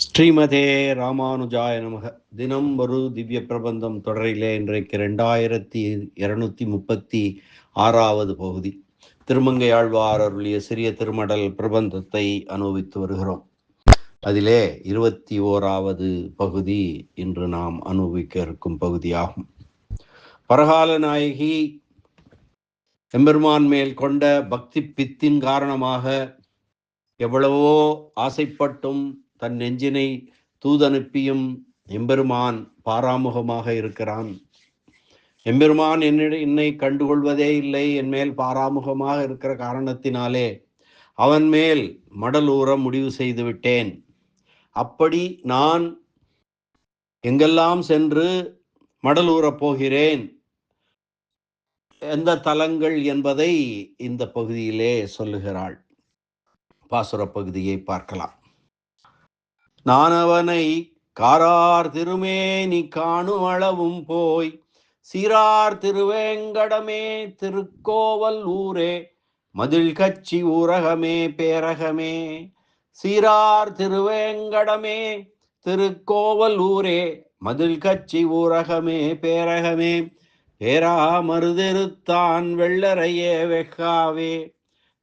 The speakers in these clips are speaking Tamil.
ஸ்ரீமதே ராமானுஜாய நமக. தினம் ஒரு திவ்ய பிரபந்தம் தொடரிலே இன்றைக்கு 2236வது பகுதி. திருமங்கை ஆழ்வார் அருளிய சிறிய திருமடல் பிரபந்தத்தை அனுபவித்து வருகிறோம். அதிலே 21வது பகுதி இன்று நாம் அனுபவிக்க இருக்கும் பகுதியாகும். பரகால நாயகி எம்பெருமான் மேல் கொண்ட பக்தி பித்தின் காரணமாக எவ்வளவோ ஆசைப்பட்டும் தன் நெஞ்சினை தூதனுப்பியும் எம்பெருமான் பாராமுகமாக இருக்கிறான். எம்பெருமான் என்னை கண்டுகொள்வதே இல்லை, என் மேல் பாராமுகமாக இருக்கிற காரணத்தினாலே அவன் மேல் மடலூற முடிவு செய்து விட்டேன். அப்படி நான் எங்கெல்லாம் சென்று மடலூறப் போகிறேன், எந்த தலங்கள் என்பதை இந்த பகுதியிலே சொல்லுகிறாள். பாசுர பகுதியை பார்க்கலாம். நான் அவனை காரார் திருமேனி காணும் அளவும் போய் சீரார் திருவேங்கடமே திருக்கோவல் ஊரே மதில் கச்சி ஊரகமே பேரகமே. சீரார் திருவேங்கடமே திருக்கோவல் ஊரே மதில் கச்சி ஊரகமே பேரகமே. பேரா மருதிருத்தான் வெள்ளரையே வெக்காவே.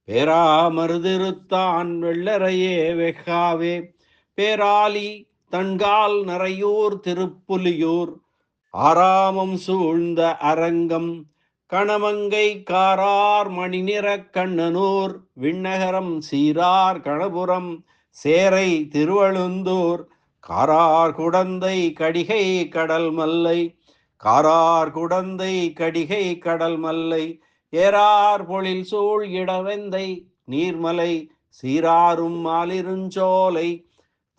பேரா மருதிருத்தான் வெள்ளரையே வெக்காவே. பேராலி தன்கால் நரையூர் திருப்புலியூர் ஆராமம் சூழ்ந்த அரங்கம் கணமங்கை காரார் மணிநிற கண்ணனூர் விண்ணகரம் சீரார் கணபுரம் சேரை திருவழுந்தூர் காரார் குடந்தை கடிகை கடல் மல்லை. காரார் குடந்தை கடிகை கடல் மல்லை. ஏறார் பொழில் சூழ் இடவெந்தை நீர்மலை சீராரும் மாலிருஞ்சோலை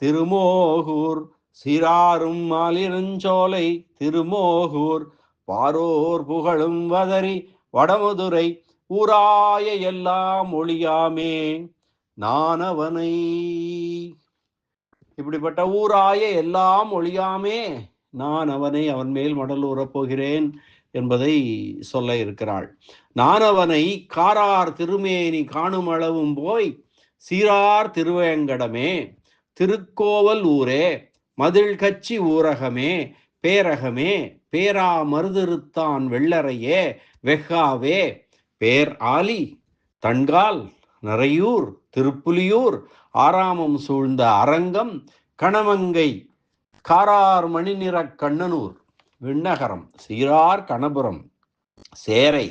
திருமோகூர். சீராரும் மாலிருஞ்சோலை திருமோகூர் பாரோர் புகழும் வதரி வடமதுரை ஊராய எல்லாம் ஒளியாமே நான் அவனை. இப்படிப்பட்ட ஊராய எல்லாம் ஒளியாமே நான் அவனை, அவன் மேல் மடலூறப் போகிறேன் என்பதை சொல்ல இருக்கிறாள். நான் அவனை காரார் திருமேனி காணும் அளவும் போய் சீரார் திருவேங்கடமே திருக்கோவல் ஊரே மதில் கச்சி ஊரகமே பேரகமே. பேரா மருதிருத்தான் வெள்ளரையே வெக்காவே. பேர் ஆலி தன்கால் நரையூர் திருப்புலியூர் ஆராமம் சூழ்ந்த அரங்கம் கணமங்கை காரார் மணிநிற கண்ணனூர் விண்ணகரம் சீரார் கணபுரம் சேரை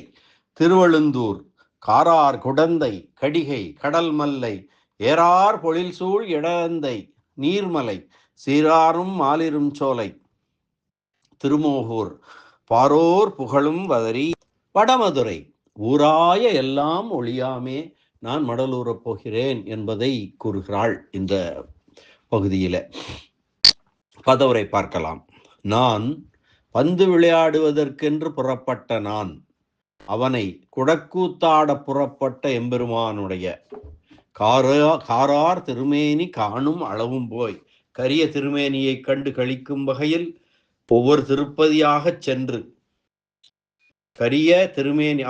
திருவழுந்தூர் காரார் குடந்தை கடிகை கடல் மல்லை. ஏறார் பொழில் சூழ் இடந்தை நீர்மலை சீராரும் மாலிரும் சோலை திருமோகூர் பாரோர் புகழும் வதரி வடமதுரை ஊராய எல்லாம் ஒளியாமே நான் மடலூறப் போகிறேன் என்பதை கூறுகிறாள் இந்த பகுதியில. பதவுரை பார்க்கலாம். நான் பந்து விளையாடுவதற்கென்று புறப்பட்ட நான் அவனை குடக்கூத்தாட புறப்பட்ட எம்பெருமானுடைய காரார் திருமேனி காணும் அளவும் போய் கரிய திருமேனியை கண்டு கழிக்கும் வகையில் ஒவ்வொரு திருப்பதியாக சென்று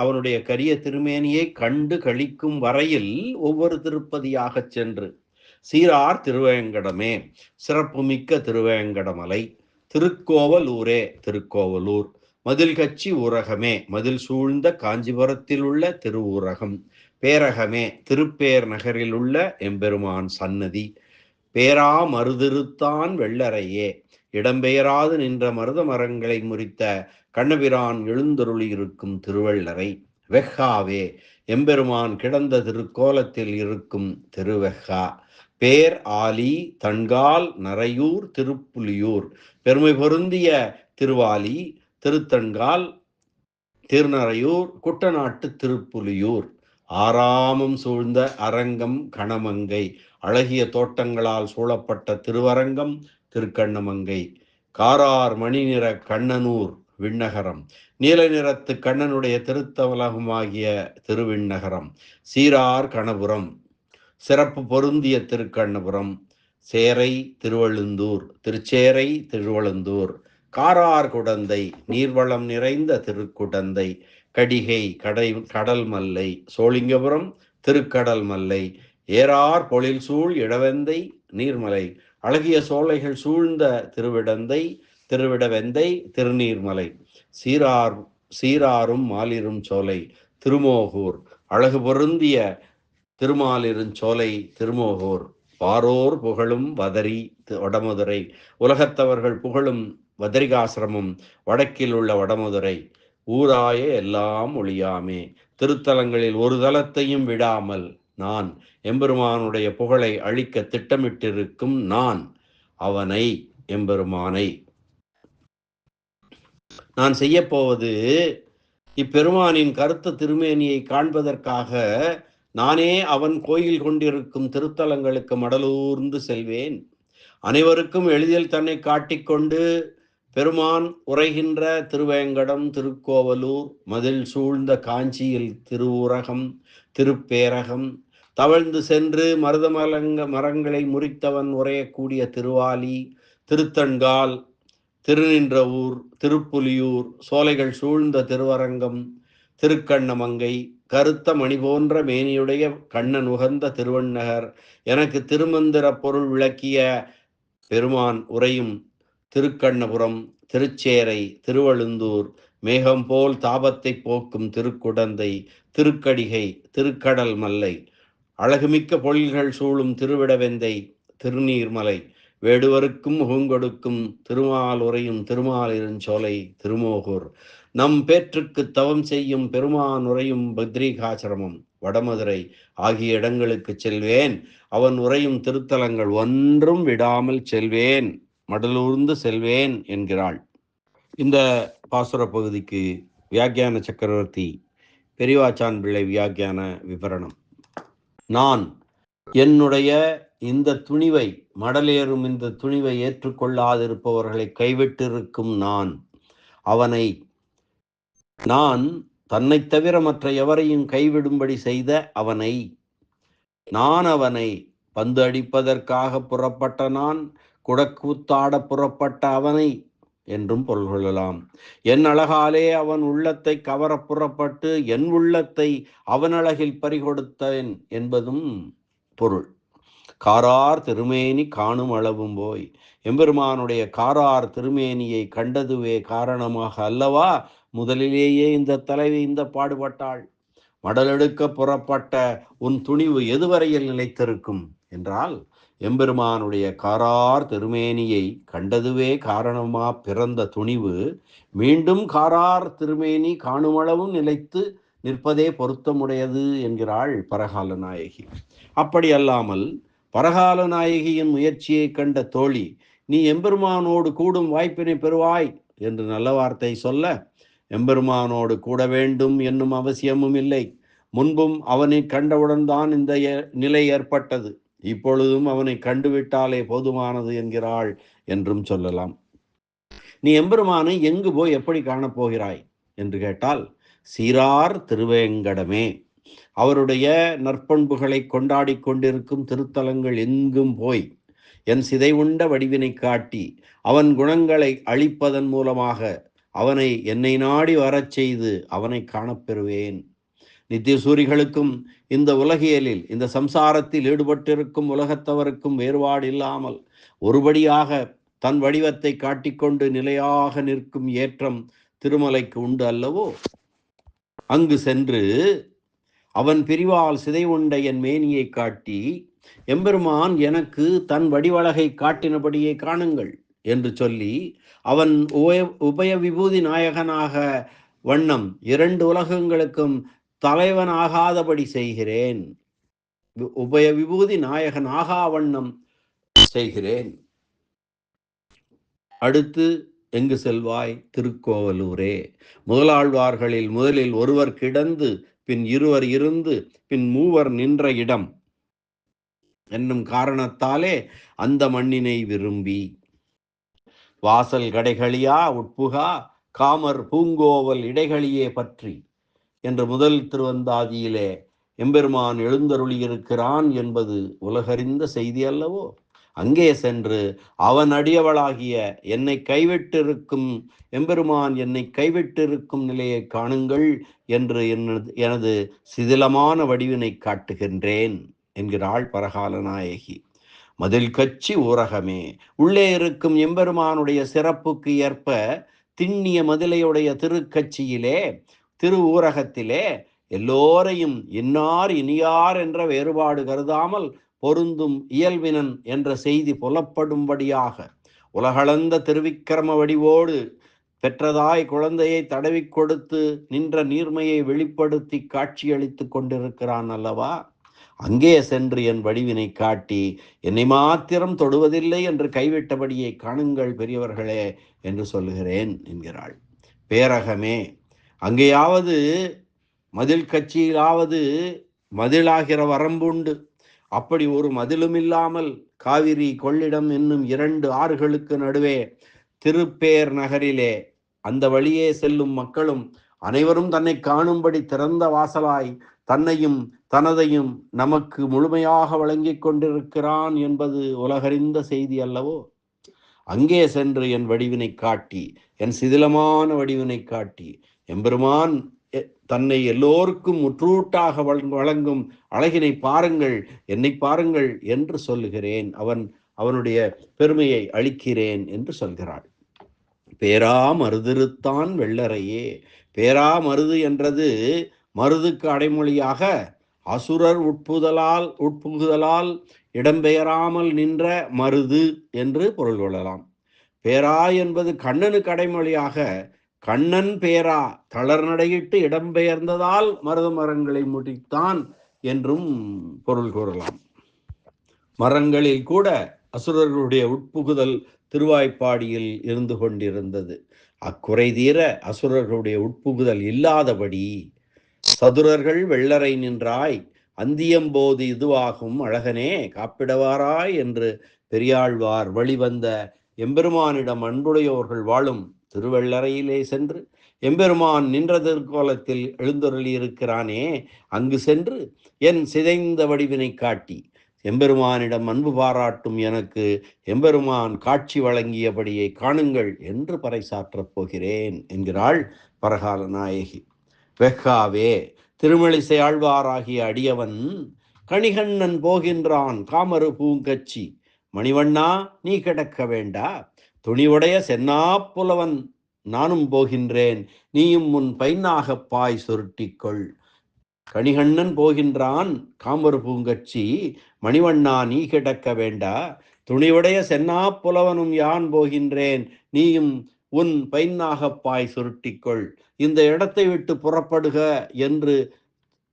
அவனுடைய கரிய திருமேனியை கண்டு கழிக்கும் வரையில் ஒவ்வொரு திருப்பதியாக சென்று சீரார் திருவேங்கடமே சிறப்புமிக்க திருவேங்கடமலை திருக்கோவல் ஊரே திருக்கோவலூர் மதில் கச்சி ஊரகமே மதில் சூழ்ந்த காஞ்சிபுரத்தில் உள்ள திருவூரகம் பேரகமே திருப்பேர் நகரில் உள்ள எம்பெருமான் சன்னதி. பேரா மருதிருத்தான் வெள்ளரையே இடம்பெயராது நின்ற மருத மரங்களை முறித்த கண்ணபிரான் எழுந்தருளி இருக்கும் திருவள்ளரை. வெக்காவே எம்பெருமான் கிடந்த திருக்கோலத்தில் இருக்கும் திருவெக்கா. பேர் ஆலி தன்கால் நரையூர் திருப்புலியூர் பெருமை பொருந்திய திருவாலி திருத்தன்கால் திருநரையூர் குட்டநாட்டு திருப்புலியூர் ஆராமம் சூழ்ந்த அரங்கம் கணமங்கை அழகிய தோட்டங்களால் சூழப்பட்ட திருவரங்கம் திருக்கண்ணமங்கை. காரார் மணிநிற கண்ணனூர் விண்ணகரம் நீல நிறத்து கண்ணனுடைய திருத்தவலகமாகிய திருவிண்ணகரம். சீரார் கணபுரம் சிறப்பு பொருந்திய திருக்கண்ணபுரம். சேரை திருவழுந்தூர் திருச்சேரை திருவழுந்தூர். காரார் குடந்தை நீர்வளம் நிறைந்த திருக்குடந்தை. கடிகை கடல் மல்லை சோழிங்கபுரம் திருக்கடல் மல்லை. ஏறார் பொழில் சூழ் இடவெந்தை நீர்மலை, அழகிய சோலைகள் சூழ்ந்த திருவிடவெந்தை திருநீர்மலை, சீராரும் மாலிரும் சோலை திருமோகூர், அழகு பொருந்திய திருமாலிருஞ்சோலை திருமோகூர், பாரோர் புகழும் வதரி வடமதுரை, உலகத்தவர்கள் புகழும் வதரிகாசிரமம் வடக்கில் உள்ள வடமதுரை, ஊராய எல்லாம் ஒழியாமே, திருத்தலங்களில் ஒரு தலத்தையும் விடாமல் நான் எம்பெருமானுடைய புகழை அழிக்க திட்டமிட்டிருக்கும் நான் அவனை எம்பெருமானை நான் செய்யப்போவது இப்பெருமானின் கருத்த திருமேனியை காண்பதற்காக நானே அவன் கோயில் கொண்டிருக்கும் திருத்தலங்களுக்கு மடலூர்ந்து செல்வேன். அனைவருக்கும் எளிதில் தன்னை காட்டிக்கொண்டு பெருமான் உரைகின்ற திருவேங்கடம், திருக்கோவலூர், மதில் சூழ்ந்த காஞ்சியில் திருவுரகம், திருப்பேரகம், தவழ்ந்து சென்று மரங்களை முறித்தவன் உரையக்கூடிய திருவாலி, திருத்தன்கால், திருநின்றவூர், திருப்புலியூர், சோலைகள் சூழ்ந்த திருவரங்கம், திருக்கண்ணமங்கை, கருத்த மணி போன்ற மேனியுடைய கண்ணன் உகந்த திருவண்ணகர், எனக்கு திருமந்திர பொருள் விளக்கிய பெருமான் உரையும் திருக்கண்ணபுரம், திருச்சேரை, திருவழுந்தூர், மேகம் போல் தாபத்தை போக்கும் திருக்குடந்தை, திருக்கடிகை, திருக்கடல் மல்லை, அழகுமிக்க பொழில்கள் சூழும் திருவிடவெந்தை, திருநீர்மலை, வேடுவருக்கும் முகங்கொடுக்கும் திருமால் உரையும் திருமாலிருஞ்சோலை திருமோகூர், நம் பேற்றுக்கு தவம் செய்யும் பெருமான் உரையும் பத்ரிகாசிரமம் வடமதுரை ஆகிய இடங்களுக்கு செல்வேன். அவன் உரையும் திருத்தலங்கள் ஒன்றும் விடாமல் செல்வேன், மடலூர்ந்து செல்வேன் என்கிறாள். இந்த பாசுர பகுதிக்கு வியாக்கியான சக்கரவர்த்தி பெரியவாச்சான் பிள்ளை வியாக்கியான விவரணம். நான் என்னுடைய இந்த துணிவை, மடலேறும் இந்த துணிவை ஏற்றுக்கொள்ளாதிருப்பவர்களை கைவிட்டிருக்கும் நான் அவனை, நான் தன்னை தவிர மற்ற எவரையும் கைவிடும்படி செய்த அவனை, நான் அவனை பந்து அடிப்பதற்காக புறப்பட்ட நான், குடக்கூத்தாட புறப்பட்ட அவனை என்றும் பொருள் கொள்ளலாம். என் அழகாலே அவன் உள்ளத்தை கவர புறப்பட்டு என் உள்ளத்தை அவன் அழகில் பறிகொடுத்தேன் என்பதும் பொருள். காரார் திருமேனி காணும் அளவும் போய், எம்பெருமானுடைய காரார் திருமேனியை கண்டதுவே காரணமாக அல்லவா முதலிலேயே இந்த தலைவி இந்த பாடுபட்டாள். மடலெடுக்க புறப்பட்ட உன் துணிவு எதுவரையில் நிலைத்திருக்கும் என்றால், எம்பெருமானுடைய காரார் திருமேனியை கண்டதுவே காரணமா பிறந்த துணிவு மீண்டும் காரார் திருமேனி காணுமளவும் நிலைத்து நிற்பதே பொருத்தமுடையது என்கிறாள் பரகால நாயகி. அப்படி அல்லாமல் பரகால நாயகியின் முயற்சியை கண்ட தோழி, நீ எம்பெருமானோடு கூடும் வாய்ப்பினை பெறுவாய் என்று நல்ல வார்த்தை சொல்ல, எம்பெருமானோடு கூட வேண்டும் என்னும் அவசியமும் இல்லை. முன்பும் அவனை கண்டவுடன் தான் இந்த நிலை ஏற்பட்டது, இப்பொழுதும் அவனை கண்டுவிட்டாலே போதுமானது என்கிறாள் என்றும் சொல்லலாம். நீ எம்பெருமானை எங்கு போய் எப்படி காணப்போகிறாய் என்று கேட்டால், சீரார் திருவேங்கடமே, அவருடைய நற்பண்புகளை கொண்டாடி கொண்டிருக்கும் திருத்தலங்கள் எங்கும் போய் என் சிதைவுண்ட வடிவினை காட்டி அவன் குணங்களை அழிப்பதன் மூலமாக அவனை என்னை நாடி வரச் செய்து அவனை காணப்பெறுவேன். நித்திய சூரிகளுக்கும் இந்த உலகியலில் இந்த சம்சாரத்தில் ஈடுபட்டிருக்கும் உலகத்தவருக்கும் வேறுபாடு இல்லாமல் ஒருபடியாக தன் வடிவத்தை காட்டிக்கொண்டு நிலையாக நிற்கும் ஏற்றம் திருமலைக்கு உண்டு அல்லவோ? அங்கு சென்று அவன் பிரிவால் சிதைவுண்ட என் மேனியை காட்டி, எம்பெருமான் எனக்கு தன் வடிவழகை காட்டினபடியே காணுங்கள் என்று சொல்லி, அவன் உபய விபூதி நாயகனாக வண்ணம் இரண்டு உலகங்களுக்கும் தலைவனாகாதபடி செய்கிறேன், உபய விபூதி நாயகன் ஆகா வண்ணம் செய்கிறேன். அடுத்து எங்கு செல்வாய்? திருக்கோவலூரே. முதலாழ்வார்களில் முதலில் ஒருவர் கிடந்து பின் இருவர் இருந்து பின் மூவர் நின்ற இடம் என்னும் காரணத்தாலே அந்த மண்ணினை விரும்பி, வாசல் கடைகளியா உட்புகா காமர் பூங்கோவல் இடைகளியே பற்றி என்று முதல் திருவந்தாதியிலே எம்பெருமான் எழுந்தருளியிருக்கிறான் என்பது உலகறிந்த செய்தி அல்லவோ? அங்கே சென்று அவன் அடியவளாகிய என்னை கைவிட்டிருக்கும் எம்பெருமான் என்னை கைவிட்டிருக்கும் நிலையை காணுங்கள் என்று எனது சிதிலமான வடிவினை காட்டுகின்றேன் என்கிறாள் பரகால நாயகி. மதில் கச்சி ஊரகமே. உள்ளே இருக்கும் எம்பெருமானுடைய சிறப்புக்கு ஏற்ப திண்ணிய மதிலையுடைய திருக்கட்சியிலே, திரு ஊரகத்திலே எல்லோரையும் இன்னார் இனியார் என்ற வேறுபாடு கருதாமல் பொருந்தும் இயல்பினன் என்ற செய்தி புலப்படும்படியாக உலகளந்த திருவிக்கிரம வடிவோடு பெற்றதாய் குழந்தையை தடவி கொடுத்து நின்ற நீர்மையை வெளிப்படுத்தி காட்சியளித்து கொண்டிருக்கிறான் அல்லவா? அங்கே சென்று என் வடிவினை காட்டி என்னை மாத்திரம் தொடுவதில்லை என்று கைவிட்டபடியே காணுங்கள் பெரியவர்களே என்று சொல்லுகிறேன் என்கிறாள். பேரகமே, அங்கேயாவது மதில் கட்சியிலாவது மதிலாகிற வரம்புண்டு. அப்படி ஒரு மதிலும் இல்லாமல் காவிரி கொள்ளிடம் என்னும் 2 ஆறுகளுக்கு நடுவே திருப்பேர் நகரிலே அந்த வழியே செல்லும் மக்களும் அனைவரும் தன்னை காணும்படி திறந்த வாசலாய் தன்னையும் தனதையும் நமக்கு முழுமையாக வழங்கி கொண்டிருக்கிறான் என்பது உலகறிந்த செய்தி அல்லவோ? அங்கே சென்று என் வடிவினை காட்டி, என் சிதிலமான வடிவினை காட்டி, எம்பெருமான் தன்னை எல்லோருக்கும் முற்றூட்டாக வழங்கும் அழகினை பாருங்கள், என்னை பாருங்கள் என்று சொல்லுகிறேன். அவனுடைய பெருமையை அளிக்கிறேன் என்று சொல்கிறாள். பேரா மருதிருத்தான் வெள்ளரையே. பேரா மருது என்றது மருதுக்கு அடைமொழியாக அசுரர் உட்புகுதலால் இடம்பெயராமல் நின்ற மருது என்று பொருள் கொள்ளலாம். பேரா என்பது கண்ணனுக்கு அடைமொழியாக கண்ணன் பேரா தளர்நடையிட்டு இடம்பெயர்ந்ததால் மருத மரங்களை முடித்தான் என்றும் பொருள் கூறலாம். மரங்களில் கூட அசுரர்களுடைய உட்புகுதல் திருவாய்ப்பாடியில் இருந்து கொண்டிருந்தது. அக்குறை தீர அசுரர்களுடைய உட்புகுதல் இல்லாதபடி சதுரர்கள் வெள்ளரை நின்றாய் அந்தியம்போது இதுவாகும் அழகனே காப்பிடவாராய் என்று பெரியாழ்வார் வழிவந்த எம்பெருமானிடம் அன்புடையோர்கள் வாழும் திருவெள்ளரையிலே சென்று எம்பெருமான் நின்ற திருக்கோலத்தில் எழுந்தருளி இருக்கிறானே, அங்கு சென்று என் சிதைந்த வடிவினை காட்டி எம்பெருமானிடம் அன்பு பாராட்டும் எனக்கு எம்பெருமான் காட்சி வழங்கியபடியை காணுங்கள் என்று பறைசாற்றப் போகிறேன் என்கிறாள் பரகால நாயகி. வெக்காவே, திருமழிசை ஆழ்வாராகிய அடியவன் கணிகண்ணன் போகின்றான் காமரு பூங்கச்சி. மணிவண்ணா நீ கிடக்க வேண்டா, துணிவுடைய சென்னா புலவன் நானும் போகின்றேன், நீயும் முன் பைனாக பாய் சுருட்டிக்கொள். கணிகண்ணன் போகின்றான் காமரு பூங்கச்சி, மணிவண்ணா நீ கிடக்க வேண்டா, துணிவுடைய சென்னா புலவனும் யான் போகின்றேன், நீயும் உன் பைனாக பாய் சுருட்டிக்கொள். இந்த இடத்தை விட்டு புறப்படுக என்று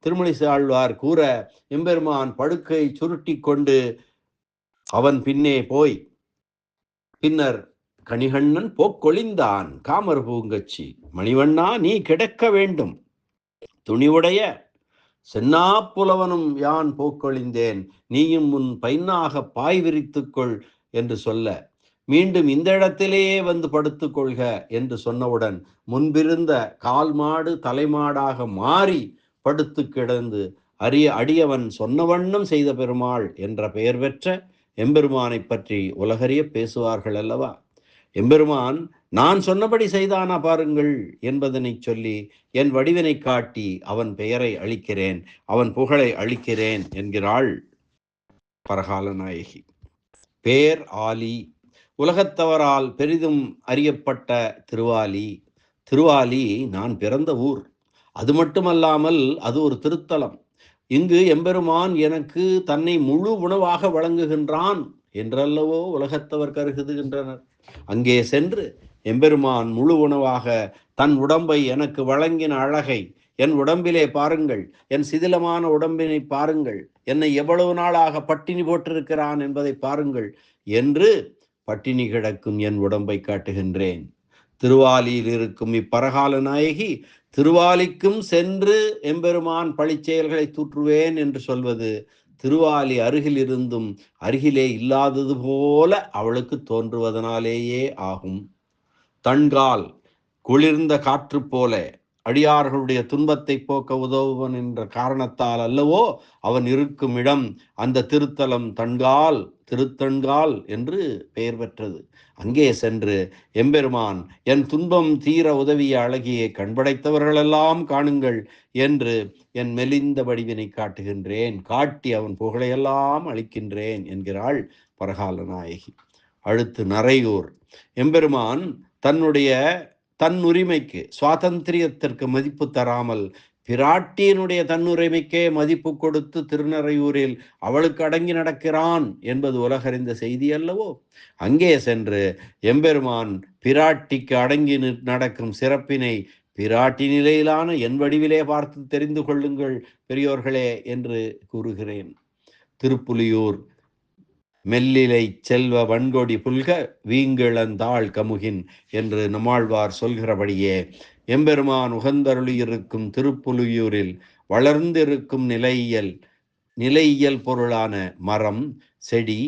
திருமழிசை ஆழ்வார் கூற எம்பெருமான் படுக்கை சுருட்டி கொண்டு அவன் பின்னே போய் பின்னர் கணிகண்ணன் போக்கொழிந்தான் காமர் பூங்கச்சி. மணிவண்ணா நீ கிடக்க வேண்டும், துணிவுடைய சென்னா புலவனும் யான் போக்கொழிந்தேன், நீயும் உன் பைனாக பாய் விரித்துக்கொள் என்று சொல்ல மீண்டும் இந்த இடத்திலேயே வந்து படுத்துக்கொள்க என்று சொன்னவுடன் முன்பிருந்த கால் மாடு தலைமாடாக மாறி படுத்து கிடந்து அடியவன் சொன்ன வண்ணம் செய்த பெருமாள் என்ற பெயர் பெற்ற எம்பெருமானை பற்றி உலகறிய பேசுவார்கள் அல்லவா? எம்பெருமான் நான் சொன்னபடி செய்தானா பாருங்கள் என்பதனை சொல்லி என் வடிவினை காட்டி அவன் பெயரை அளிக்கிறேன், அவன் புகழை அளிக்கிறேன் என்கிறாள் பரகால நாயகி. பேர் ஆலி, உலகத்தவரால் பெரிதும் அறியப்பட்ட திருவாலி. திருவாலி நான் பிறந்த ஊர். அது மட்டுமல்லாமல் அது ஒரு திருத்தலம். இங்கு எம்பெருமான் எனக்கு தன்னை முழு உணவாக வழங்குகின்றான் என்றல்லவோ உலகத்தவர் கருதுகின்றனர். அங்கே சென்று எம்பெருமான் முழு உணவாக தன் உடம்பை எனக்கு வழங்கின அழகை என் உடம்பிலே பாருங்கள், என் சிதிலமான உடம்பினை பாருங்கள், என்னை எவ்வளவு நாளாக பட்டினி போட்டிருக்கிறான் என்பதை பாருங்கள் என்று பட்டினி கிடக்கும் என் உடம்பை காட்டுகின்றேன். திருவாலியில் இருக்கும் இப்பரகால நாயகி திருவாலிக்கும் சென்று எம்பெருமான் பழிச்செயல்களை தூற்றுவேன் என்று சொல்வது திருவாலி அருகில் இருந்தும் அருகிலே இல்லாதது போல அவளுக்கு தோன்றுவதனாலேயே ஆகும். தன்கால் குளிர்ந்த காற்று போல அடியார்களுடைய துன்பத்தை போக்க உதவுவன் என்ற காரணத்தால் அல்லவோ அவன் இருக்கும் இடம் அந்த திருத்தலம் திருத்தன்கால் என்று பெயர் பெற்றது. அங்கே சென்று எம்பெருமான் என் துன்பம் தீர உதவிய அழகியை கண்படைத்தவர்களெல்லாம் காணுங்கள் என்று என் மெலிந்த வடிவினை காட்டுகின்றேன், காட்டி அவன் புகழையெல்லாம் அளிக்கின்றேன் என்கிறாள் பரகால நாயகி. அடுத்து நரையூர். எம்பெருமான் தன் உரிமைக்கு சுவாதந்திரியத்திற்கு மதிப்பு தராமல் பிராட்டியினுடைய தன்னுரிமைக்கே மதிப்பு கொடுத்து திருநறையூரில் அவளுக்கு அடங்கி நடக்கிறான் என்பது உலகறிந்த செய்தி அல்லவோ. அங்கே சென்று எம்பெருமான் பிராட்டிக்கு அடங்கி நடக்கும் சிறப்பினை பிராட்டி நிலையிலான என் வடிவிலே பார்த்து தெரிந்து கொள்ளுங்கள் பெரியோர்களே என்று கூறுகிறேன். திருப்புலியூர். மெல்லிலை செல்வ வன்கொடி புல்க வீங்கிழந்தாள் கமுகின் என்று நம்மாழ்வார் சொல்கிறபடியே எம்பெருமான் உகந்தருளியிருக்கும் திருப்புலியூரில் வளர்ந்திருக்கும் நிலையியல் பொருளான மரம், செடி,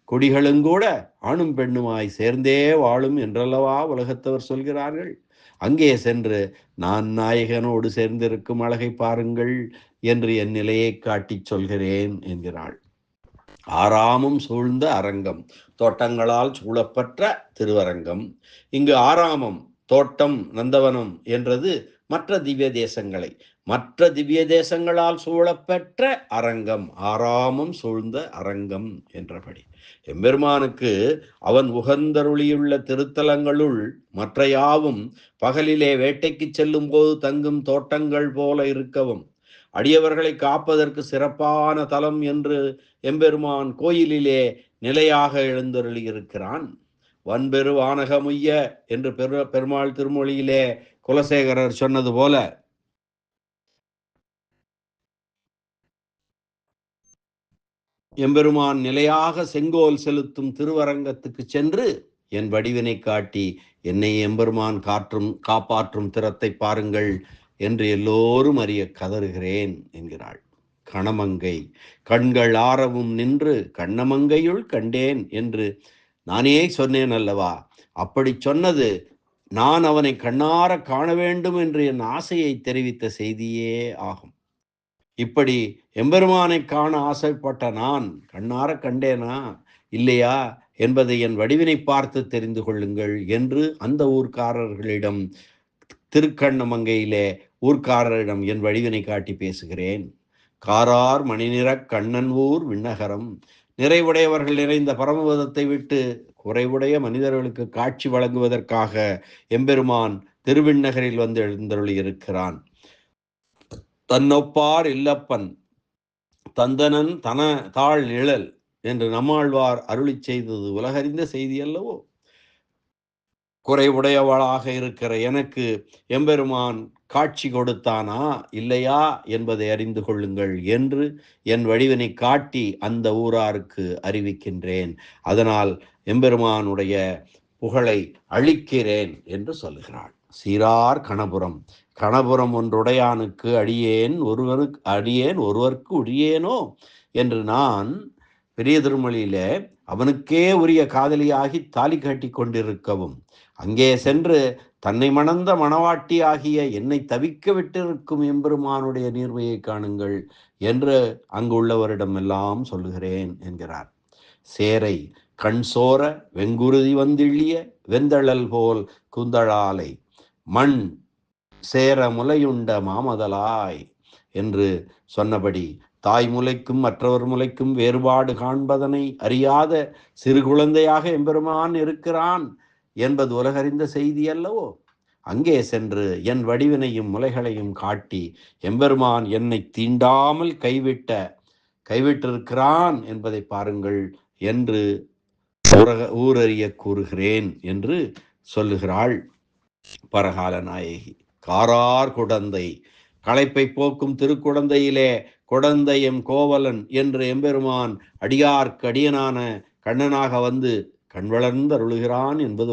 கொடிகளுங்கூட ஆணும் பெண்ணுமாய் சேர்ந்தே வாழும் என்றல்லவா உலகத்தவர் சொல்கிறார்கள். அங்கே சென்று நான் நாயகனோடு சேர்ந்திருக்கும் அழகை பாருங்கள் என்று என் நிலையை காட்டிச் சொல்கிறேன் என்கிறாள். ஆறாமும் சூழ்ந்த அரங்கம், தோட்டங்களால் சூழப்பட்ட திருவரங்கம். இங்கு ஆறாமம், தோட்டம், நந்தவனம் என்றது மற்ற திவ்ய தேசங்களால் சூழப்பெற்ற அரங்கம், ஆறாமம் சூழ்ந்த அரங்கம் என்றபடி. எம்பெருமானுக்கு அவன் உகந்தருளியுள்ள திருத்தலங்களுள் மற்ற யாவும் பகலிலே வேட்டைக்கு செல்லும் போது தங்கும் தோட்டங்கள் போல இருக்கவும், அடியவர்களை காப்பதற்கு சிறப்பான தலம் என்று எம்பெருமான் கோயிலிலே நிலையாக எழுந்தருளியிருக்கிறான். வன்பெரு வானகமுய்ய என்று பெருமாள் திருமொழியிலே குலசேகரர் சொன்னது போல எம்பெருமான் நிலையாக செங்கோல் செலுத்தும் திருவரங்கத்துக்கு சென்று என் வடிவினை காட்டி என்னை எம்பெருமான் காப்பாற்றும் திறத்தை பாருங்கள் என்று எல்லோரும் அறிய கதறுகிறேன் என்கிறாள். கணமங்கை. கண்கள் ஆரவும் நின்று கண்ணமங்கையுள் கண்டேன் என்று நானே சொன்னேன் அல்லவா. அப்படி சொன்னது நான் அவனை கண்ணார காண வேண்டும் என்று என் ஆசையை தெரிவித்த செய்தியே ஆகும். இப்படி எம்பெருமானை காண ஆசைப்பட்ட நான் கண்ணார கண்டேனா இல்லையா என்பதை என் வடிவினை பார்த்து தெரிந்து கொள்ளுங்கள் என்று அந்த ஊர்க்காரர்களிடம், திருக்கண்ணமங்கையிலே ஊர்க்காரரிடம் என் வடிவினை காட்டி பேசுகிறேன். காரார் மணிநிற கண்ணன் ஊர் விண்ணகரம். நிறைவுடையவர்கள் நிறைந்த பரமபதத்தை விட்டு குறைவுடைய மனிதர்களுக்கு காட்சி வழங்குவதற்காக எம்பெருமான் திருவிண்ணகரில் வந்து எழுந்தருளி இருக்கிறான். தன்னொப்பார் இல்லப்பன் தந்தனன் தன தாழ் நிழல் என்று நம்மாழ்வார் அருளி செய்தது உலகறிந்த செய்தி அல்லவோ. குறைவுடையவளாக இருக்கிற எனக்கு எம்பெருமான் காட்சி கொடுத்தானா இல்லையா என்பதை அறிந்து கொள்ளுங்கள் என்று என் வடிவினை காட்டி அந்த ஊராருக்கு அறிவிக்கின்றேன். அதனால் எம்பெருமானுடைய புகழை அளிக்கிறேன் என்று சொல்லுகிறாள். சீரார் கணபுரம். கணபுரம் ஒன்றுடையானுக்கு அடியேன் ஒருவருக்கு உரியேனோ என்று நான் பெரிய திருமொழியில அவனுக்கே உரிய காதலியாகி தாலி கட்டி கொண்டிருக்கவும், அங்கே சென்று தன்னை மணந்த மணவாட்டி ஆகிய என்னை தவிக்க விட்டிருக்கும் எம்பெருமானுடைய நீர்மையை காணுங்கள் என்று அங்குள்ளவரிடம் எல்லாம் சொல்லுகிறேன் என்கிறார். சேரை. கண் சோர வெங்குருதி வந்திழிய வெந்தழல் போல் குந்தழாலை மண் சேர முலையுண்ட மாமதலாய் என்று சொன்னபடி தாய் முலைக்கும் மற்றவர் முலைக்கும் வேறுபாடு காண்பதனை அறியாத சிறு குழந்தையாக எம்பெருமான் இருக்கிறான் என்பது உலகறிந்த செய்தி அல்லவோ. அங்கே சென்று என் வடிவினையும் முலைகளையும் காட்டி எம்பெருமான் என்னை தீண்டாமல் கைவிட்டிருக்கிறான் என்பதை பாருங்கள் என்று ஊரறிய கூறுகிறேன் என்று சொல்லுகிறாள் பரகால நாயகி. காரார் குடந்தை. களைப்பை போக்கும் திருக்குடந்தையிலே குடந்தையம் கோவலன் என்று எம்பெருமான் அடியார்க்கு அடியனான கண்ணனாக வந்து கண் வளர்ந்து அருளுகிறான் என்பது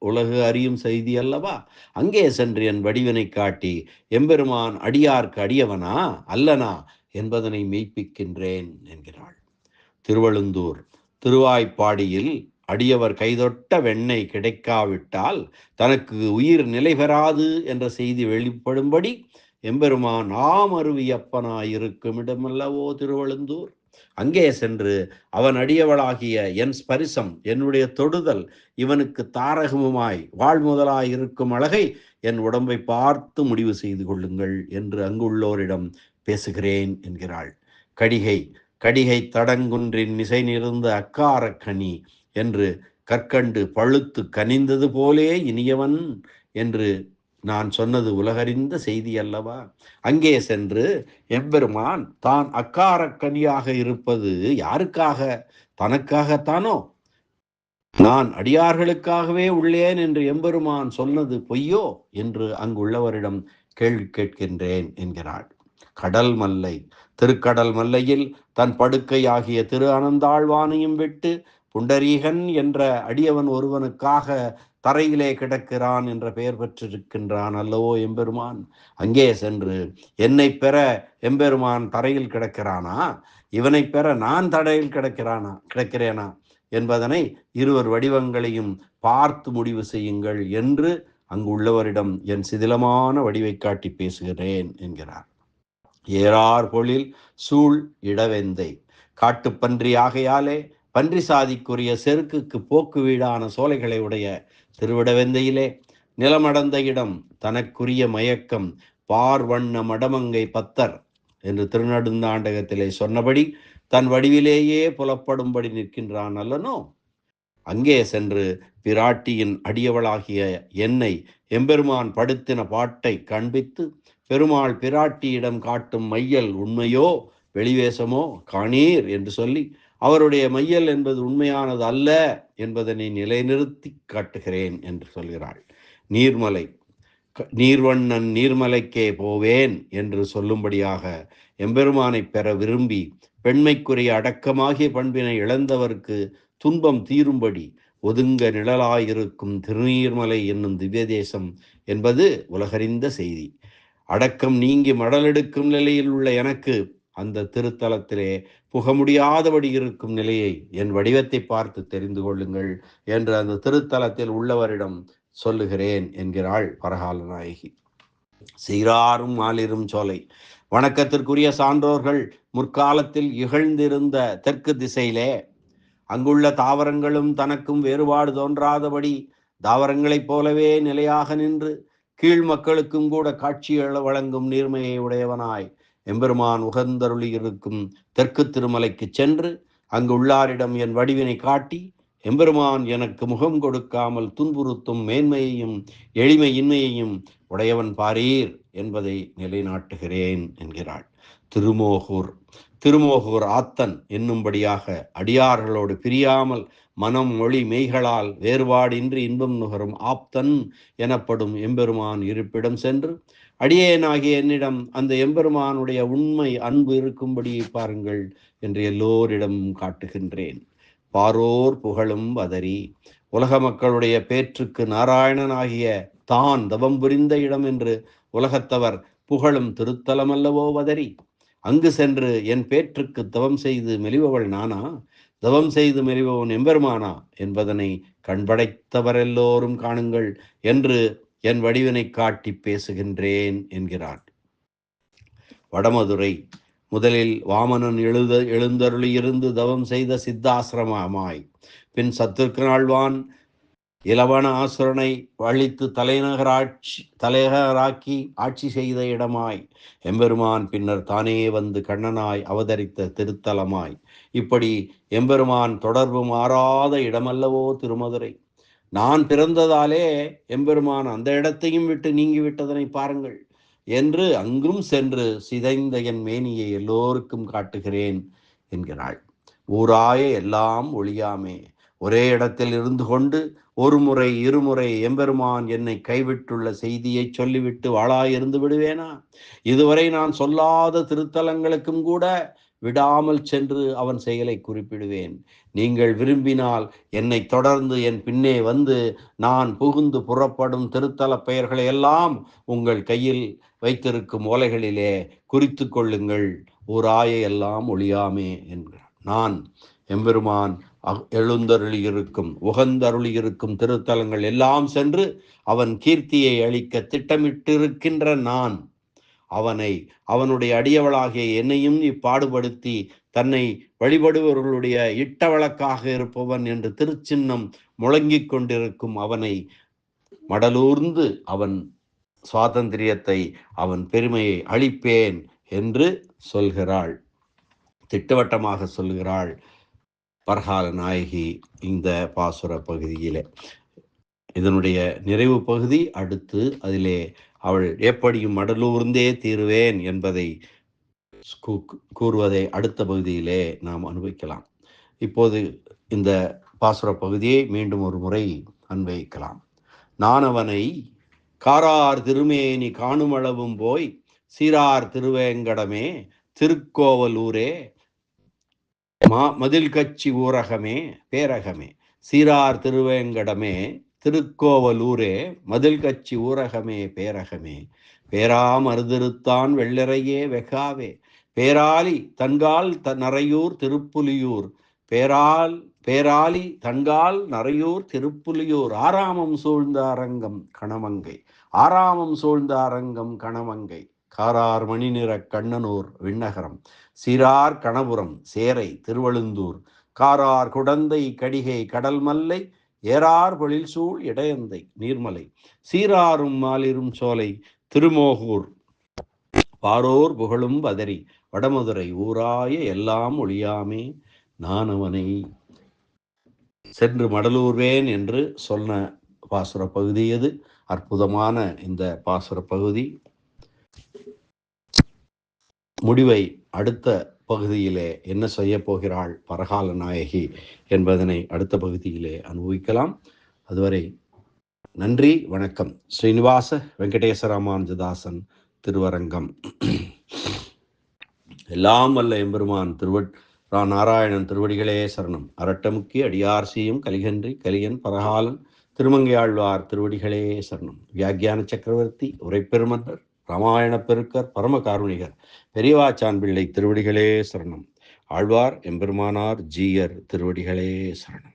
உலகு அறியும் செய்தி அல்லவா. அங்கே சென்று என் வடிவினை காட்டி எம்பெருமான் அடியார்க்கு அடியவனா அல்லனா என்பதனை மெய்ப்பிக்கின்றேன் என்கிறாள். திருவழுந்தூர். திருவாய்ப்பாடியில் அடியவர் கைதொட்ட வெண்ணெய் கிடைக்காவிட்டால் தனக்கு உயிர் நிலை பெறாது என்ற செய்தி வெளிப்படும்படி எம்பெருமான் ஆமருவியப்பனாயிருக்கும் இடமல்லவோ திருவழுந்தூர். அங்கே சென்று அவன் அடியவளாகிய என் ஸ்பரிசம், என்னுடைய தொடுதல் இவனுக்கு தாரகமுமாய் வாழ்முதலாய் இருக்கும் அழகை என் உடம்பை பார்த்து முடிவு செய்து கொள்ளுங்கள் என்று அங்குள்ளோரிடம் பேசுகிறேன் என்கிறாள். கடிகை தடங்குன்றின் மிசை நிறந்த அக்காரக்கனி என்று கற்கண்டு பழுத்து கனிந்தது போலே இனியவன் என்று நான் சொன்னது உலகறிந்த செய்தி அல்லவா? அங்கே சென்று எம்பெருமான் தான் அக்காரக்கனியாக இருப்பது யாருக்காக? தனக்காகத்தானோ? நான் அடியார்களுக்காகவே உள்ளேன் என்று எம்பெருமான் சொன்னது பொய்யோ என்று அங்குள்ளவரிடம் கேள்வி கேட்கின்றேன் என்கிறாள். கடல் மல்லை, திருக்கடல் மல்லையில் தன் படுக்கையாகிய திரு அனந்தாழ்வானையும் விட்டு புண்டரீகன் என்ற அடியவன் ஒருவனுக்காக தரையிலே கிடக்கிறான் என்ற பெயர் பெற்றிருக்கின்றான் அல்லவோ எம்பெருமான். அங்கே சென்று என்னை பெற எம்பெருமான் தரையில் கிடக்கிறானா, இவனை பெற நான் தரையில் கிடக்கிறேனா என்பதனை இருவர் வடிவங்களையும் பார்த்து முடிவு செய்யுங்கள் என்று அங்கு உள்ளவரிடம் என் சிதிலமான வடிவை காட்டி பேசுகிறேன் என்கிறார். ஏறார் பொழில் சூழ் இடவெந்தை, காட்டுப்பன்றி ஆகையாலே பன்றி சாதிக்குரிய செருக்குக்கு போக்கு வீடான சோலைகளை உடைய திருவிடவெந்தையிலே நிலமடந்த இடம் தனக்குரிய மயக்கம் பார்வண்ண மடமங்கை பத்தர் என்று திருநடுந்தாண்டகத்திலே சொன்னபடி தன் வடிவிலேயே புலப்படும்படி நிற்கின்றான் அல்லனோ. அங்கே சென்று பிராட்டியின் அடியவளாகிய என்னை எம்பெருமான் படுத்தின பாட்டை காண்பித்து பெருமாள் பிராட்டியிடம் காட்டும் மையல் உண்மையோ வெளிவேசமோ காணீர் என்று சொல்லி அவருடைய மையல் என்பது உண்மையானது அல்ல என்பதனை நிலைநிறுத்தி காட்டுகிறேன் என்று சொல்கிறாள். நீர்வண்ணன் நீர்மலைக்கே போவேன் என்று சொல்லும்படியாக எம்பெருமானை பெற விரும்பி பெண்மைக்குரிய அடக்கமாகிய பண்பினை இழந்தவர்க்கு துன்பம் தீரும்படி ஒதுங்க நிழலாயிருக்கும் திருநீர்மலை என்னும் திவ்ய தேசம் என்பது உலகறிந்த செய்தி. அடக்கம் நீங்கி மடலெடுக்கும் நிலையில் உள்ள எனக்கு அந்த திருத்தலத்திலே புக முடியாதபடி இருக்கும் நிலையை என் வடிவத்தை பார்த்து தெரிந்து கொள்ளுங்கள் என்று அந்த திருத்தலத்தில் உள்ளவரிடம் சொல்லுகிறேன் என்கிறாள் பரகால நாயகி. சீராரும் மாலிரும் சோலை, வணக்கத்திற்குரிய சான்றோர்கள் முற்காலத்தில் இகழ்ந்திருந்த தெற்கு திசையிலே அங்குள்ள தாவரங்களும் தனக்கும் வேறுபாடு தோன்றாதபடி தாவரங்களைப் போலவே நிலையாக நின்று கீழ் மக்களுக்கும் கூட காட்சி வழங்கும் நீர்மையை உடையவனாய் எம்பெருமான் உகந்தருளி இருக்கும் தெற்கு திருமலைக்கு சென்று அங்கு உள்ளாரிடம் என் வடிவினை காட்டி எம்பெருமான் எனக்கு முகம் கொடுக்காமல் துன்புறுத்தும் மேன்மையையும் எளிமையின்மையையும் உடையவன் பாரீர் என்பதை நிலைநாட்டுகிறேன் என்கிறாள். திருமோகூர் ஆத்தன் என்னும்படியாக அடியார்களோடு பிரியாமல் மனம் மொழி மெய்களால் வேறுபாடின்றி இன்பம் நுகரும் ஆப்தன் எனப்படும் எம்பெருமான் இருப்பிடம் சென்று அடியேனாகிய என்னிடம் அந்த எம்பெருமானுடைய உண்மை அன்பு இருக்கும்படி பாருங்கள் என்று எல்லோரிடமும் காட்டுகின்றேன். பாரோர் புகழும் வதறி உலக மக்களுடைய பேற்றுக்கு நாராயணனாகிய தான் தவம் புரிந்த இடம் என்று உலகத்தவர் புகழும் திருத்தலம் அல்லவோ வதறி. அங்கு சென்று என் பேற்றுக்கு தவம் செய்து மெலிபவள் நானா, தவம் செய்து மெலிபவன் எம்பெருமானா என்பதனை கண்படைத்தவரெல்லோரும் காணுங்கள் என்று என் வடிவினை காட்டி பேசுகின்றேன் என்கிறார். வடமதுரை முதலில் வாமனன் எழுந்தருளியிருந்து தவம் செய்த சித்தாசிரமமாய் பின் சத்துருக்கனாழ்வான் இலவன ஆசுரனை அழித்து தலைநகராக்கி ஆட்சி செய்த இடமாய் எம்பெருமான் பின்னர் தானே வந்து கண்ணனாய் அவதரித்த திருத்தலமாய் இப்படி எம்பெருமான் தொடர்பு மாறாத இடமல்லவோ திருமதுரை. நான் பிறந்ததாலே எம்பெருமான் அந்த இடத்தையும் விட்டு நீங்கிவிட்டதனை பாருங்கள் என்று அங்கும் சென்று சிதைந்த என் மேனியை எல்லோருக்கும் காட்டுகிறேன் என்கிறாள். ஊராய எல்லாம் ஒழியாமே, ஒரே இடத்தில் இருந்து கொண்டு ஒரு முறை இருமுறை எம்பெருமான் என்னை கைவிட்டுள்ள செய்தியை சொல்லிவிட்டு வாளாயிருந்து விடுவேனா? இதுவரை நான் சொல்லாத திருத்தலங்களுக்கும் கூட விடாமல் சென்று அவன் செயலை குறிப்பிடுவேன். நீங்கள் விரும்பினால் என்னை தொடர்ந்து என் பின்னே வந்து நான் புகுந்து புறப்படும் திருத்தல பெயர்களை எல்லாம் உங்கள் கையில் வைத்திருக்கும் ஓலைகளிலே குறித்து கொள்ளுங்கள். ஊராய எல்லாம் ஒழியாமே என்கிறார். நான் எம்பெருமான் எழுந்தருளியிருக்கும் உகந்தருளியிருக்கும் திருத்தலங்கள் எல்லாம் சென்று அவன் கீர்த்தியை அளிக்க திட்டமிட்டிருக்கின்ற நான் அவனுடைய அடியவளாகிய என்னையும் இப்பாடுபடுத்தி தன்னை வழிபடுபவர்களுடைய இட்டவழக்காக இருப்பவன் என்று திருச்சின்னம் முழங்கிக் கொண்டிருக்கும் அவனை மடலூர்ந்து அவன் சுவாதந்திரியத்தை அவன் பெருமையை அளிப்பேன் என்று சொல்கிறாள், திட்டவட்டமாக சொல்கிறாள் பரகால நாயகி இந்த பாசுர பகுதியிலே. இதனுடைய நிறைவு பகுதி அடுத்து. அதிலே அவள் எப்படியும் மடலூர்ந்தே தீருவேன் என்பதை கூறுவதை அடுத்த பகுதியிலே நாம் அனுபவிக்கலாம். இப்போது இந்த பாசுர பகுதியை மீண்டும் ஒரு முறை அன்வயிக்கலாம். நான் அவனை காரார் திருமேனி காணுமளவும் போய் சீரார் திருவேங்கடமே திருக்கோவலூரே மதில் கட்சி ஊரகமே பேரகமே. சீரார் திருவேங்கடமே திருக்கோவலூரே மதில் கட்சி ஊரகமே பேரகமே. பேராமருதிருத்தான் வெள்ளரையே வெகாவே. பேராலி தன்கால் நரையூர் திருப்புலியூர். பேராலி தன்கால் நரையூர் திருப்புலியூர். ஆராமம் சூழ்ந்த அரங்கம் கணமங்கை. ஆராமம் சூழ்ந்த அரங்கம் கணமங்கை. காரார் மணி நிற கண்ணனூர் விண்ணகரம். சீரார் கணபுரம் சேரை திருவழுந்தூர். காரார் குடந்தை கடிகை கடல் மல்லை. ஏறார் பொழில் சூழ் இடையந்தை நீர்மலை. சீராரும் மாலிரும் சோலை திருமோகூர். பாரோர் புகழும் பதறி வடமதுரை ஊராய எல்லாம் ஒளியாமே நான் அவனை. சென்று மடலூர்வேன் என்று சொன்ன பாசுர பகுதி அது. அற்புதமான இந்த பாசுர பகுதி முடிவை அடுத்த பகுதியிலே என்ன செய்ய போகிறாள் பரகால நாயகி என்பதனை அடுத்த பகுதியிலே அனுபவிக்கலாம். அதுவரை நன்றி, வணக்கம். ஸ்ரீனிவாச வெங்கடேச ராமானுஜதாசன் திருவரங்கம். எல்லாம் வல்ல எம்பெருமான் நாராயணன் திருவடிகளே சரணம். அரட்டமுக்கி அடியார் செய்யும் கலிகன்றி கலியன் பரகாலன் திருமங்கையாழ்வார் திருவடிகளே சரணம். வியாக்கியான சக்கரவர்த்தி உரைப்பெருமன்னர் ராமாயண பெருக்கர் பரமகாருணிகர் பெரியவாச்சான் பிள்ளை திருவடிகளே சரணம். ஆழ்வார் எம்பெருமானார் ஜீயர் திருவடிகளே சரணம்.